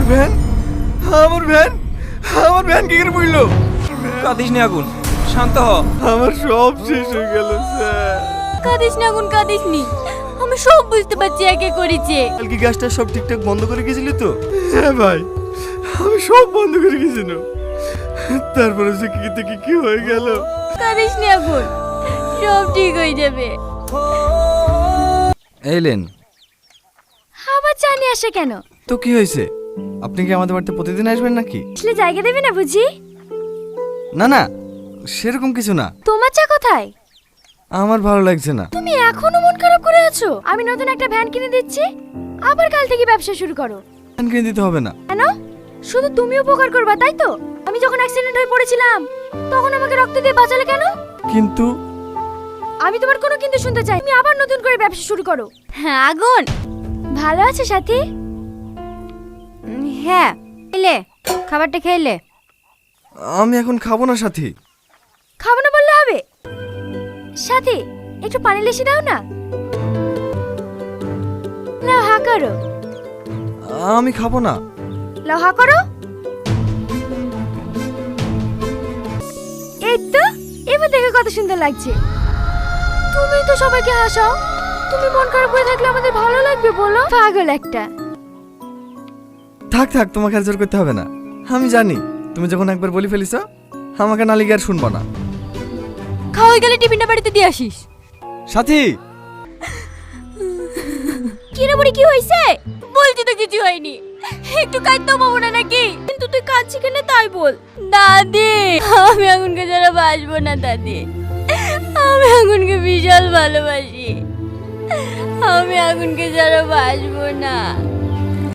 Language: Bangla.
ভ্যান, আমার ভ্যান, আমার ভ্যান কি করে পড়লো? কাঁদিস নি আগুন, শান্ত হ। আমার সব শেষ হয়ে গেল স্যার। কাঁদিস না আগুন, কাঁদিস নি, আমি সব বুঝতে পারছি একে করেছে। কালকে গ্যাসটা সব ঠিকঠাক বন্ধ করে গেছিলি তো? হ্যাঁ ভাই, আমি সব বন্ধ করে গেছিল। তারপরে যে কি থেকে কি হয়ে গেল। কাঁদিস নি আগুন, সব ঠিক হয়ে যাবে। এইলেন আবার চা নিয়ে আসে কেন? তো কি হয়েছে? আপনি কি আমাদের বাড়িতে প্রতিদিন আসবেন নাকি? আসলে জায়গা দেবে না বুঝি? না না, সেরকম কিছু না। তোমার চা কোথায়? আমার ভালো লাগছে না। তুমি এখনো মন খারাপ করে আছো? আমি নতুন একটা ভ্যান কিনে দিচ্ছি, আবার কাল থেকে ব্যবসা শুরু করো। ভ্যান কিনে দিতে হবে না। কেন? শুধু তুমি উপকার করবা তাই তো? আমি যখন অ্যাক্সিডেন্ট হয়ে পড়েছিলাম তখন আমাকে রক্ত দিয়ে বাঁচালে কেন? কিন্তু আমি তোমার কোনো কিন্তু শুনতে চাই। তুমি আবার নতুন করে ব্যবসা শুরু করো। হ্যাঁ আগুন, ভালো আছে সাথী? হ্যাঁ, খেলে খাবারটা খেলে। আমি এখন খাবো না সাথী। খাবো না বললে হবে? সাথী, একটু পানি লেসে দাও না। লাও হা করো। আমি খাবো না। লাও হা করো। এই তো, এবার দেখো কত সুন্দর লাগছে। তুমি তো সবাইকে হাসাও, তুমি মন খারাপ হয়ে থাকলে আমাদের ভালো লাগবে বলো? পাগল একটা। থাক থাক, তোমাকে আর জোর করতে হবে না। আমি জানি তুমি যখন একবার বলি ফেলিস আমাকে না লিগে আর শুনবো না। খাওয়া গেলে টিফিনটা বাড়িতে দিয়ে আসিস। সাথী, কি রে বুড়ি, কি হইছে? বলছি তো কিছু হয়নি, একটু কাঁদতে পাবো না নাকি? কিন্তু তুই কাঁদছি কেন তাই বল। দাদি, আমি আগুনকে যারা বাসবো না দাদি, আমি আগুনকে বিশাল ভালোবাসি, আমি আগুনকে যারা বাসবো না।